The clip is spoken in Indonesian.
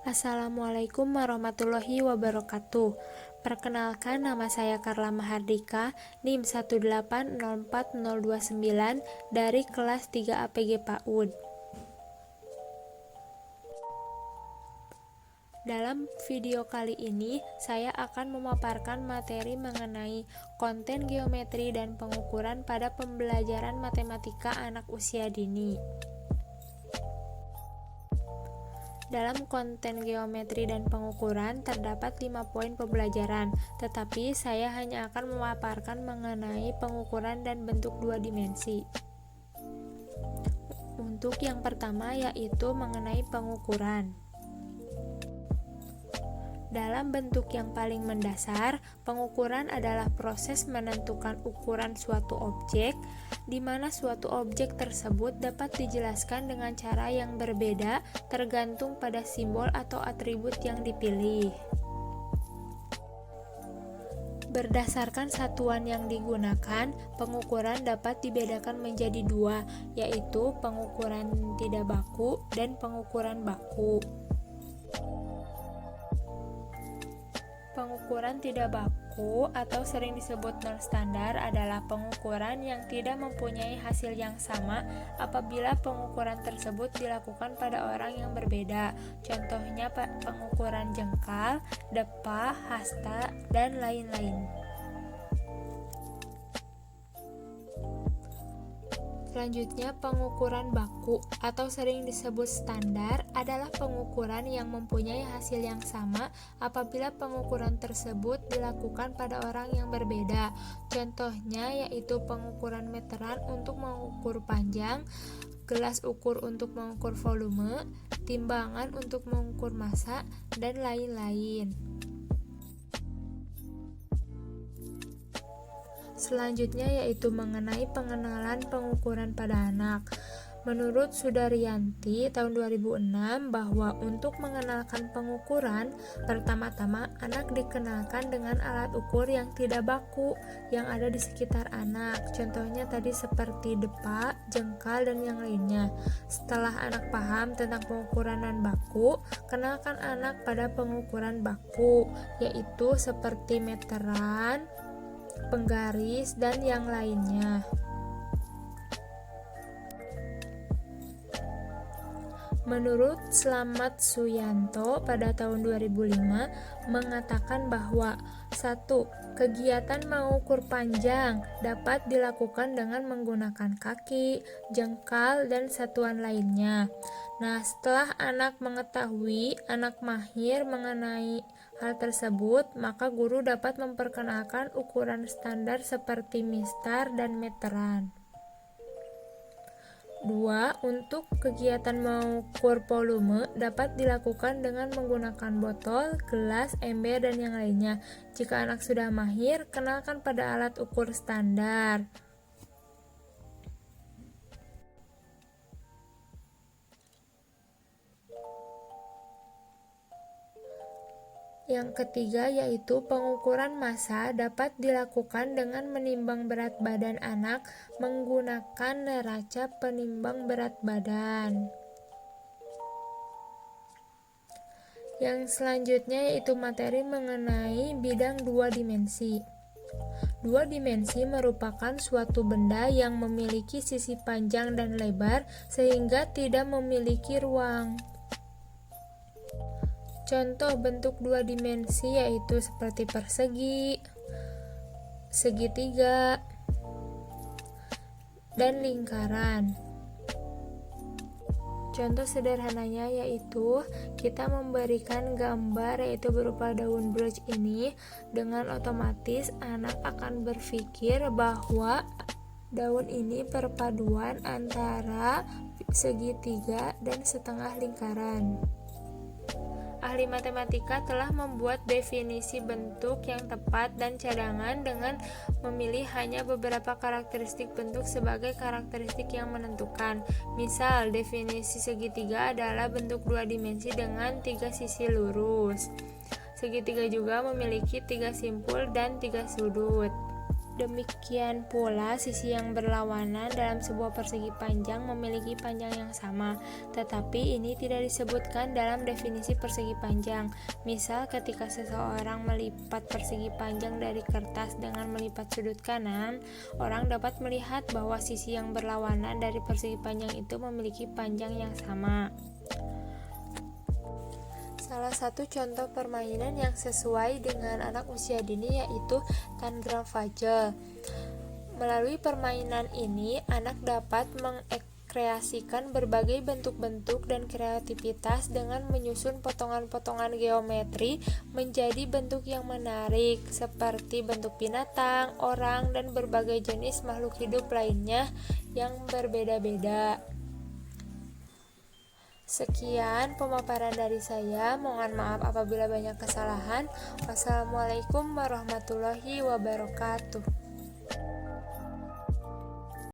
Assalamualaikum warahmatullahi wabarakatuh. Perkenalkan, nama saya Karla Mahardika, NIM 1804029 dari kelas 3 APG PAUD. Dalam video kali ini, saya akan memaparkan materi mengenai konten geometri dan pengukuran pada pembelajaran matematika anak usia dini. Dalam konten geometri dan pengukuran terdapat 5 poin pembelajaran, tetapi saya hanya akan memaparkan mengenai pengukuran dan bentuk dua dimensi. Untuk yang pertama yaitu mengenai pengukuran. Dalam bentuk yang paling mendasar, pengukuran adalah proses menentukan ukuran suatu objek, di mana suatu objek tersebut dapat dijelaskan dengan cara yang berbeda tergantung pada simbol atau atribut yang dipilih. Berdasarkan satuan yang digunakan, pengukuran dapat dibedakan menjadi dua, yaitu pengukuran tidak baku dan pengukuran baku. Pengukuran tidak baku atau sering disebut nol standar adalah pengukuran yang tidak mempunyai hasil yang sama apabila pengukuran tersebut dilakukan pada orang yang berbeda. Contohnya pengukuran jengkal, depa, hasta, dan lain-lain. Selanjutnya, pengukuran baku atau sering disebut standar adalah pengukuran yang mempunyai hasil yang sama apabila pengukuran tersebut dilakukan pada orang yang berbeda. Contohnya yaitu pengukuran meteran untuk mengukur panjang, gelas ukur untuk mengukur volume, timbangan untuk mengukur massa, dan lain-lain. Selanjutnya yaitu mengenai pengenalan pengukuran pada anak. Menurut Sudaryanti tahun 2006 bahwa untuk mengenalkan pengukuran, pertama-tama anak dikenalkan dengan alat ukur yang tidak baku yang ada di sekitar anak. Contohnya tadi seperti depa, jengkal, dan yang lainnya. Setelah anak paham tentang pengukuran non baku, kenalkan anak pada pengukuran baku, yaitu seperti meteran, penggaris, dan yang lainnya. Menurut Slamet Suyanto pada tahun 2005 mengatakan bahwa 1. Kegiatan mengukur panjang dapat dilakukan dengan menggunakan kaki, jengkal, dan satuan lainnya. Nah, setelah anak mengetahui, anak mahir mengenai hal tersebut, maka guru dapat memperkenalkan ukuran standar seperti mistar dan meteran. 2. Untuk kegiatan mengukur volume dapat dilakukan dengan menggunakan botol, gelas, ember, dan yang lainnya. Jika anak sudah mahir, kenalkan pada alat ukur standar. Yang ketiga yaitu pengukuran massa dapat dilakukan dengan menimbang berat badan anak menggunakan neraca penimbang berat badan. Yang selanjutnya yaitu materi mengenai bidang dua dimensi. Dua dimensi merupakan suatu benda yang memiliki sisi panjang dan lebar sehingga tidak memiliki ruang. Contoh bentuk dua dimensi yaitu seperti persegi, segitiga, dan lingkaran. Contoh sederhananya yaitu kita memberikan gambar yaitu berupa daun brooch ini, dengan otomatis anak akan berpikir bahwa daun ini perpaduan antara segitiga dan setengah lingkaran. Ahli matematika telah membuat definisi bentuk yang tepat dan cadangan dengan memilih hanya beberapa karakteristik bentuk sebagai karakteristik yang menentukan. Misal, definisi segitiga adalah bentuk dua dimensi dengan 3 sisi lurus. Segitiga juga memiliki 3 simpul dan 3 sudut. Demikian pula, sisi yang berlawanan dalam sebuah persegi panjang memiliki panjang yang sama, tetapi ini tidak disebutkan dalam definisi persegi panjang. Misal, ketika seseorang melipat persegi panjang dari kertas dengan melipat sudut kanan, orang dapat melihat bahwa sisi yang berlawanan dari persegi panjang itu memiliki panjang yang sama. Salah satu contoh permainan yang sesuai dengan anak usia dini yaitu tangram puzzle. Melalui permainan ini, anak dapat mengkreasikan berbagai bentuk-bentuk dan kreativitas dengan menyusun potongan-potongan geometri menjadi bentuk yang menarik, seperti bentuk binatang, orang, dan berbagai jenis makhluk hidup lainnya yang berbeda-beda. Sekian pemaparan dari saya, mohon maaf apabila banyak kesalahan. Wassalamualaikum warahmatullahi wabarakatuh.